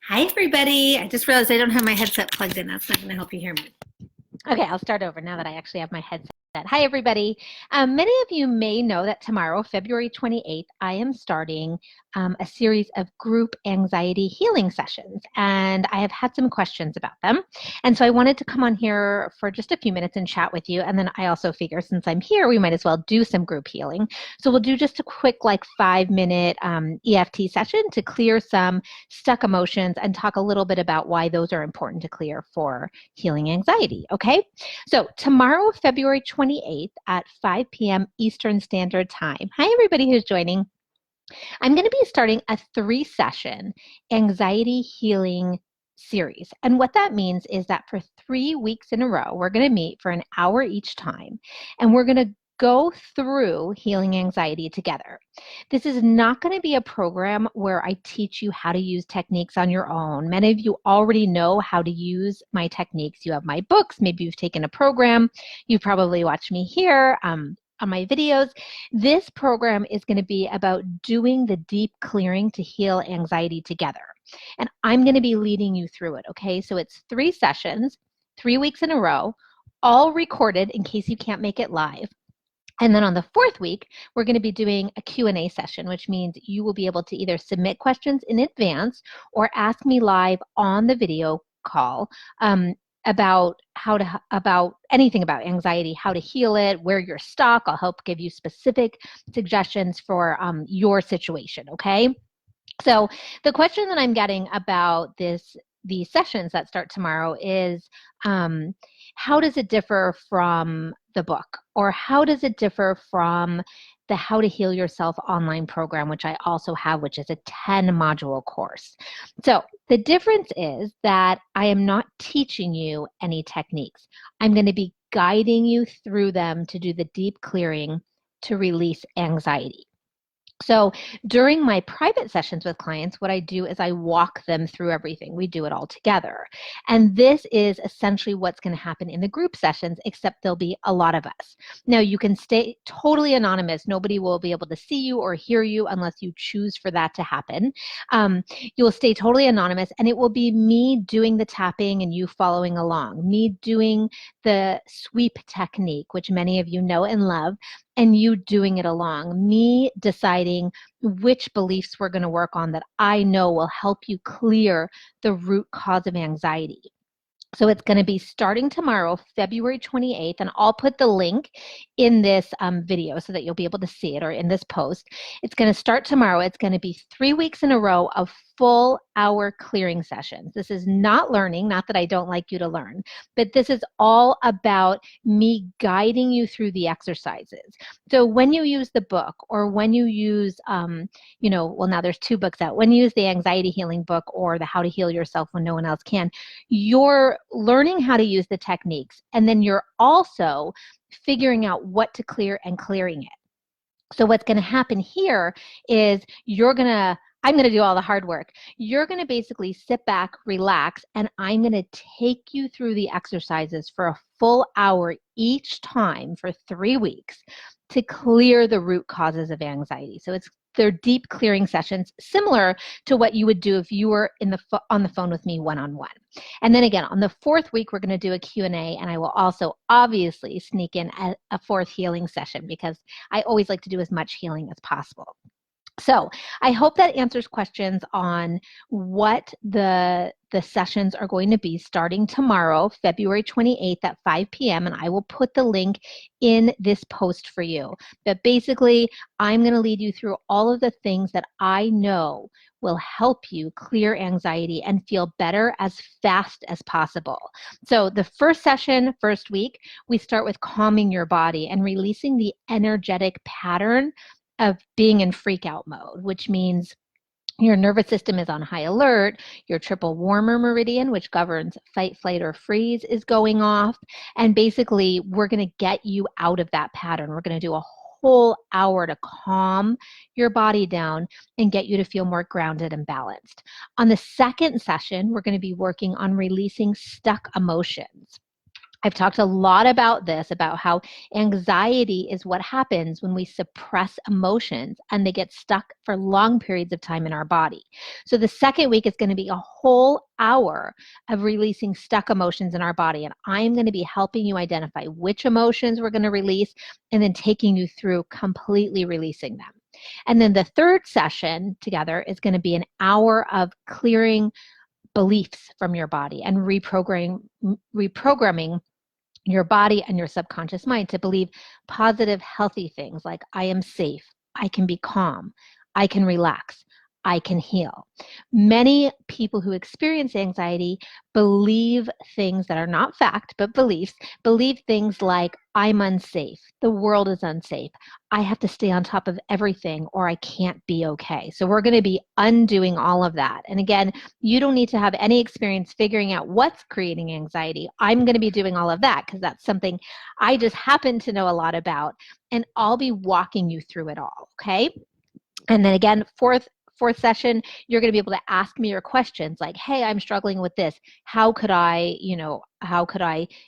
Hi, everybody. I just realized I don't have my headset plugged in. That's not going to help you hear me. Okay, I'll start over now that I actually have my headset. Hi, everybody. Many of you may know that tomorrow, February 28th, I am starting a series of group anxiety healing sessions, and I have had some questions about them. And so I wanted to come on here for just a few minutes and chat with you. And then I also figure since I'm here, we might as well do some group healing. So we'll do just a quick, like 5 minute EFT session to clear some stuck emotions and talk a little bit about why those are important to clear for healing anxiety. Okay. So tomorrow, February 28th at 5 p.m. Eastern Standard Time. Hi, everybody who's joining. I'm going to be starting a 3-session anxiety healing series. And what that means is that for 3 weeks in a row, we're going to meet for an hour each time, and we're going to go through healing anxiety together. This is not going to be a program where I teach you how to use techniques on your own. Many of you already know how to use my techniques. You have my books, maybe you've taken a program, you've probably watched me here on my videos. This program is going to be about doing the deep clearing to heal anxiety together. And I'm going to be leading you through it, okay? So it's 3 sessions, 3 weeks in a row, all recorded in case you can't make it live. And then on the 4th week, we're going to be doing a Q&A session, which means you will be able to either submit questions in advance or ask me live on the video call about about anything about anxiety, how to heal it, where you're stuck. I'll help give you specific suggestions for your situation, okay? So the question that I'm getting about these sessions that start tomorrow is how does it differ from the book, or how does it differ from the How to Heal Yourself online program, which I also have, which is a 10-module course. So the difference is that I am not teaching you any techniques. I'm going to be guiding you through them to do the deep clearing to release anxiety. So during my private sessions with clients, what I do is I walk them through everything. We do it all together. And this is essentially what's going to happen in the group sessions, except there'll be a lot of us. Now, you can stay totally anonymous. Nobody will be able to see you or hear you unless you choose for that to happen. You will stay totally anonymous, and it will be me doing the tapping and you following along, me doing the sweep technique, which many of you know and love, and you doing it along, me deciding which beliefs we're going to work on that I know will help you clear the root cause of anxiety. So it's going to be starting tomorrow, February 28th, and I'll put the link in this video so that you'll be able to see it, or in this post. It's going to start tomorrow. It's going to be 3 weeks in a row of full hour clearing sessions. This is not learning, not that I don't like you to learn, but this is all about me guiding you through the exercises. So when you use the book, or when you use, well, now there's 2 books out. When you use the Anxiety Healing book or the How to Heal Yourself When No One Else Can, you're learning how to use the techniques, and then you're also figuring out what to clear and clearing it. So what's going to happen here is I'm going to do all the hard work. You're going to basically sit back, relax, and I'm going to take you through the exercises for a full hour each time for 3 weeks to clear the root causes of anxiety. So they're deep clearing sessions, similar to what you would do if you were on the phone with me one-on-one. And then again, on the 4th week, we're going to do a Q&A, and I will also obviously sneak in a 4th healing session, because I always like to do as much healing as possible. So I hope that answers questions on what the sessions are going to be starting tomorrow, February 28th at 5 p.m. And I will put the link in this post for you. But basically, I'm going to lead you through all of the things that I know will help you clear anxiety and feel better as fast as possible. So the first session, first week, we start with calming your body and releasing the energetic pattern of being in freak out mode, which means your nervous system is on high alert, your triple warmer meridian, which governs fight, flight, or freeze, is going off. And basically, we're going to get you out of that pattern. We're going to do a whole hour to calm your body down and get you to feel more grounded and balanced. On the second session, we're going to be working on releasing stuck emotions. I've talked a lot about this, about how anxiety is what happens when we suppress emotions and they get stuck for long periods of time in our body. So the second week is going to be a whole hour of releasing stuck emotions in our body. And I'm going to be helping you identify which emotions we're going to release and then taking you through completely releasing them. And then the third session together is going to be an hour of clearing beliefs from your body and reprogramming your body and your subconscious mind to believe positive, healthy things like I am safe, I can be calm, I can relax, I can heal. Many people who experience anxiety believe things that are not fact, but beliefs, believe things like I'm unsafe, the world is unsafe, I have to stay on top of everything or I can't be okay. So we're going to be undoing all of that. And again, you don't need to have any experience figuring out what's creating anxiety. I'm going to be doing all of that because that's something I just happen to know a lot about, and I'll be walking you through it all, okay? And then again, fourth session, you're going to be able to ask me your questions like, hey, I'm struggling with this. How could I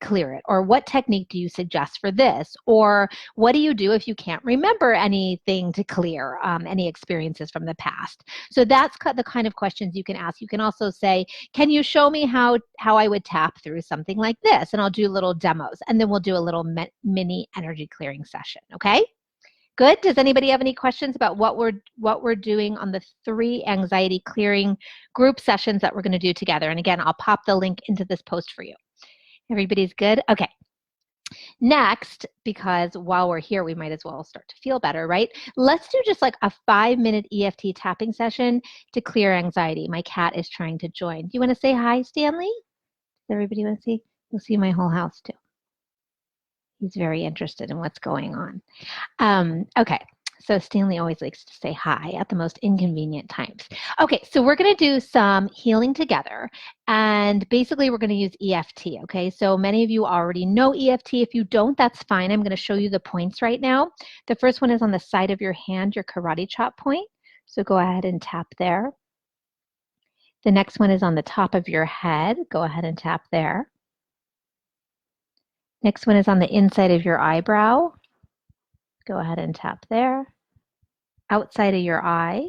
clear it? Or what technique do you suggest for this? Or what do you do if you can't remember anything to clear, any experiences from the past? So that's the kind of questions you can ask. You can also say, can you show me how I would tap through something like this? And I'll do little demos. And then we'll do a little mini energy clearing session, okay? Good. Does anybody have any questions about what we're doing on the 3 anxiety clearing group sessions that we're going to do together? And again, I'll pop the link into this post for you. Everybody's good? Okay. Next, because while we're here, we might as well start to feel better, right? Let's do just like a 5-minute EFT tapping session to clear anxiety. My cat is trying to join. Do you want to say hi, Stanley? Does everybody want to see? You'll see my whole house too. He's very interested in what's going on. Okay, so Stanley always likes to say hi at the most inconvenient times. Okay, so we're going to do some healing together, and basically we're going to use EFT, okay? So many of you already know EFT. If you don't, that's fine. I'm going to show you the points right now. The first one is on the side of your hand, your karate chop point. So go ahead and tap there. The next one is on the top of your head. Go ahead and tap there. Next one is on the inside of your eyebrow. Go ahead and tap there. Outside of your eye.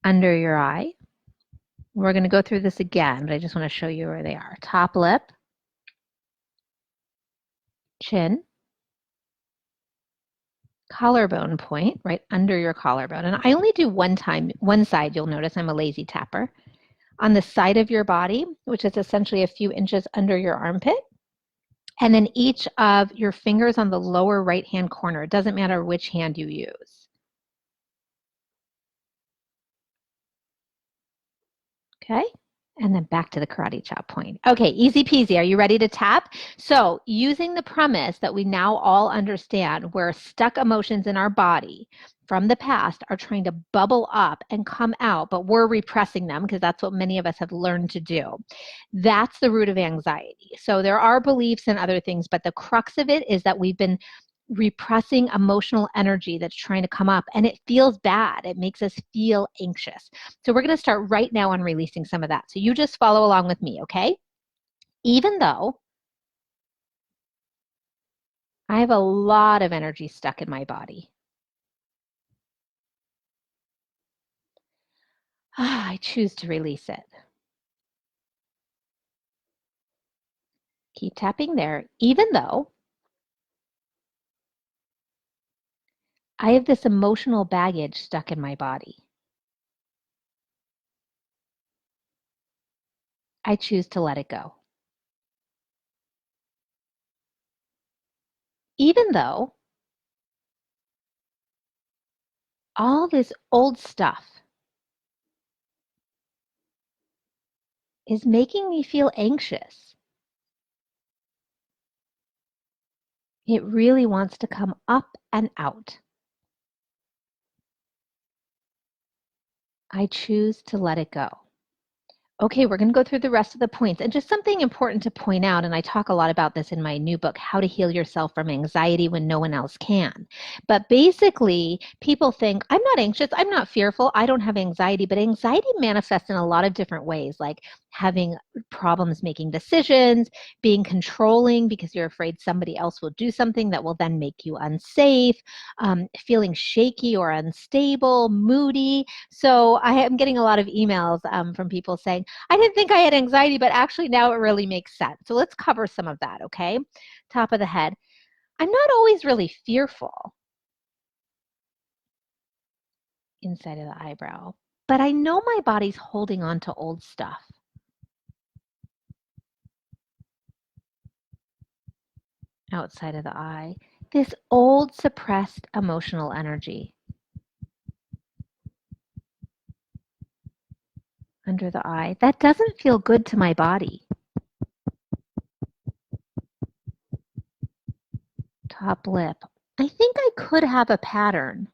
Under your eye. We're going to go through this again, but I just want to show you where they are. Top lip. Chin. Collarbone point, right under your collarbone. And I only do one side. You'll notice I'm a lazy tapper. On the side of your body, which is essentially a few inches under your armpit. And then each of your fingers on the lower right-hand corner. It doesn't matter which hand you use. Okay, and then back to the karate chop point. Okay, easy peasy. Are you ready to tap? So using the premise that we now all understand where stuck emotions in our body from the past are trying to bubble up and come out, but we're repressing them because that's what many of us have learned to do. That's the root of anxiety. So there are beliefs and other things, but the crux of it is that we've been repressing emotional energy that's trying to come up, and it feels bad. It makes us feel anxious. So we're going to start right now on releasing some of that. So you just follow along with me, okay? Even though I have a lot of energy stuck in my body, I choose to release it. Keep tapping there, even though I have this emotional baggage stuck in my body. I choose to let it go. Even though all this old stuff is making me feel anxious, it really wants to come up and out. I choose to let it go. Okay, we're going to go through the rest of the points. And just something important to point out, and I talk a lot about this in my new book, How to Heal Yourself from Anxiety When No One Else Can. But basically, people think, I'm not anxious, I'm not fearful, I don't have anxiety, but anxiety manifests in a lot of different ways, like having problems making decisions, being controlling because you're afraid somebody else will do something that will then make you unsafe, feeling shaky or unstable, moody. So I am getting a lot of emails from people saying, I didn't think I had anxiety, but actually now it really makes sense. So let's cover some of that, okay? Top of the head. I'm not always really fearful. Inside of the eyebrow. But I know my body's holding on to old stuff. Outside of the eye. This old suppressed emotional energy. Under the eye. That doesn't feel good to my body. Top lip. I think I could have a pattern.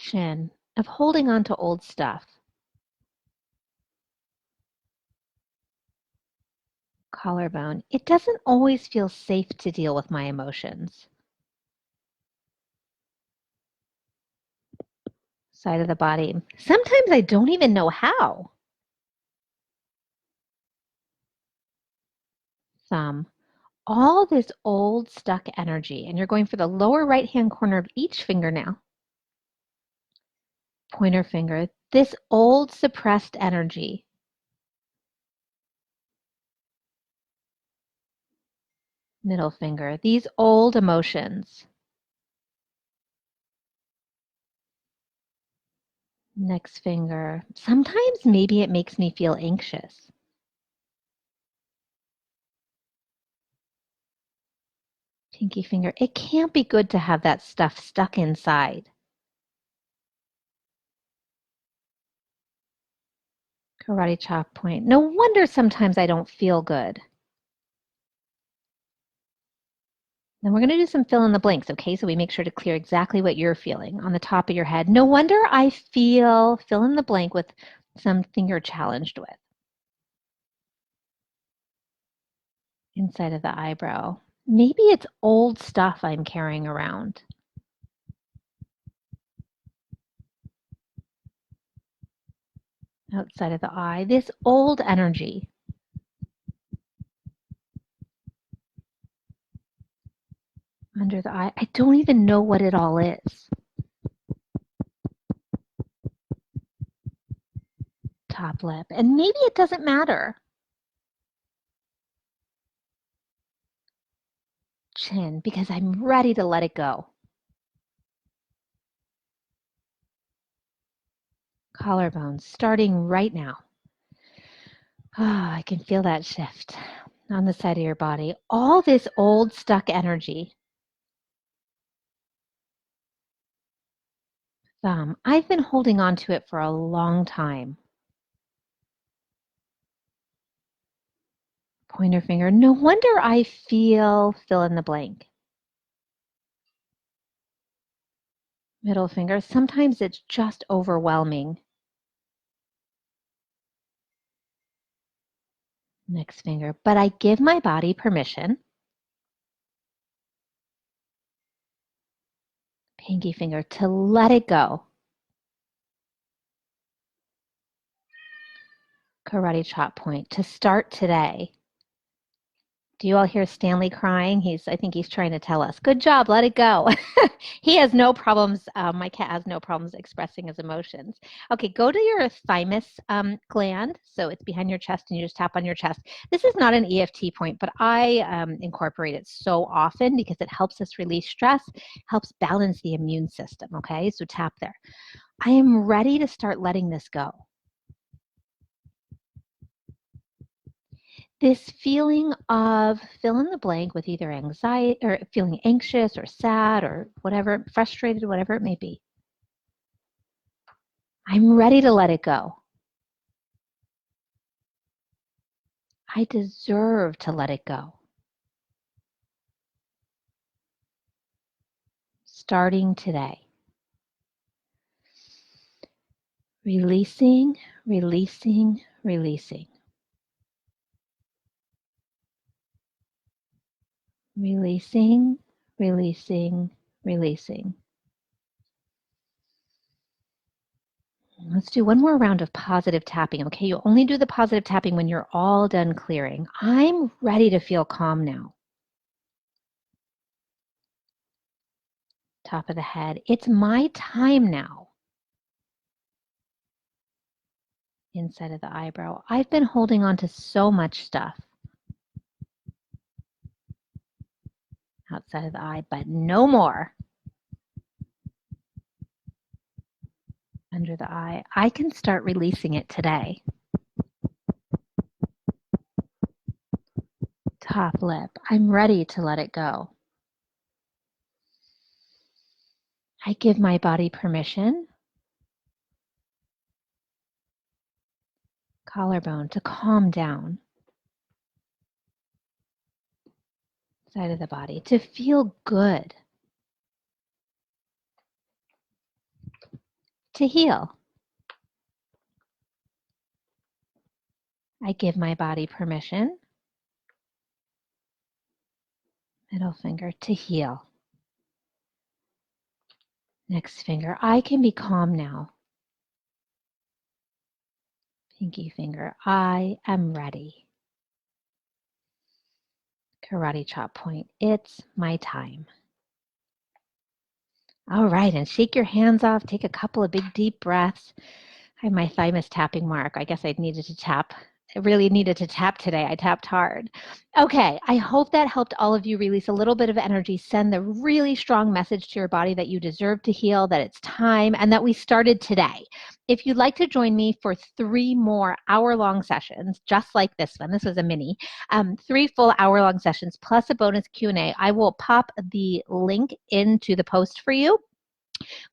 Chin. Of holding on to old stuff. Collarbone. It doesn't always feel safe to deal with my emotions. Side of the body. Sometimes I don't even know how. Thumb. All this old stuck energy, and you're going for the lower right-hand corner of each finger now. Pointer finger. This old suppressed energy. Middle finger. These old emotions. Next finger. Sometimes maybe it makes me feel anxious. Pinky finger. It can't be good to have that stuff stuck inside. Karate chop point. No wonder sometimes I don't feel good. Then we're going to do some fill in the blanks, okay? So we make sure to clear exactly what you're feeling on the top of your head. No wonder I feel, fill in the blank with something you're challenged with. Inside of the eyebrow. Maybe it's old stuff I'm carrying around. Outside of the eye, this old energy. Under the eye, I don't even know what it all is. Top lip, and maybe it doesn't matter. Chin, because I'm ready to let it go. Collarbone, starting right now. Ah, I can feel that shift on the side of your body. All this old stuck energy. Thumb, I've been holding on to it for a long time. Pointer finger, no wonder I feel fill in the blank. Middle finger, sometimes it's just overwhelming. Next finger, but I give my body permission. Pinky finger, to let it go. Karate chop point, to start today. Do you all hear Stanley crying? I think he's trying to tell us, good job, let it go. He has no problems, my cat has no problems expressing his emotions. Okay, go to your thymus gland. So it's behind your chest and you just tap on your chest. This is not an EFT point, but I incorporate it so often because it helps us release stress, helps balance the immune system, okay? So tap there. I am ready to start letting this go. This feeling of fill in the blank with either anxiety or feeling anxious or sad or whatever, frustrated, whatever it may be. I'm ready to let it go. I deserve to let it go. Starting today. Releasing, releasing, releasing. Releasing, releasing, releasing. Let's do one more round of positive tapping, okay? You only do the positive tapping when you're all done clearing. I'm ready to feel calm now. Top of the head. It's my time now. Inside of the eyebrow. I've been holding on to so much stuff. Outside of the eye, but no more. Under the eye. I can start releasing it today. Top lip. I'm ready to let it go. I give my body permission. Collarbone to calm down. Side of the body to feel good. To heal. I give my body permission. Middle finger to heal. Next finger, I can be calm now. Pinky finger, I am ready. Karate chop point, it's my time. All right, and shake your hands off. Take a couple of big deep breaths. I have my thymus tapping mark. I guess I needed to tap. I really needed to tap today. I tapped hard. Okay, I hope that helped all of you release a little bit of energy, send the really strong message to your body that you deserve to heal, that it's time, and that we started today. If you'd like to join me for 3 more hour-long sessions, just like this one, this was a mini, 3 full hour-long sessions plus a bonus Q&A, I will pop the link into the post for you.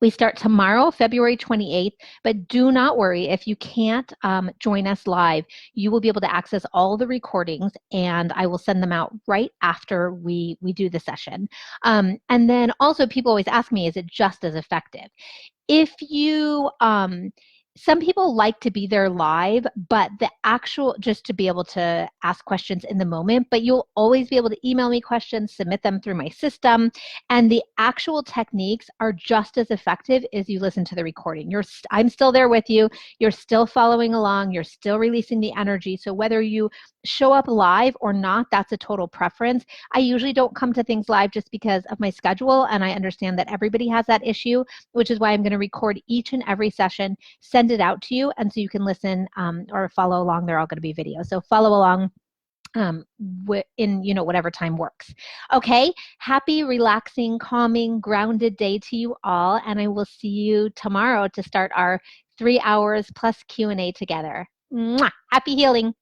We start tomorrow, February 28th, but do not worry if you can't join us live. You will be able to access all the recordings, and I will send them out right after we do the session. And then also people always ask me, is it just as effective? If you, some people like to be there live, but the actual, just to be able to ask questions in the moment, but you'll always be able to email me questions, submit them through my system, and the actual techniques are just as effective as you listen to the recording. I'm still there with you. You're still following along. You're still releasing the energy. So whether you show up live or not, that's a total preference. I usually don't come to things live just because of my schedule, and I understand that everybody has that issue, which is why I'm going to record each and every session, send it out to you, and so you can listen or follow along. They're all going to be videos, so follow along in whatever time works. Okay, happy, relaxing, calming, grounded day to you all, and I will see you tomorrow to start our 3 hours plus Q&A together. Mwah! Happy healing.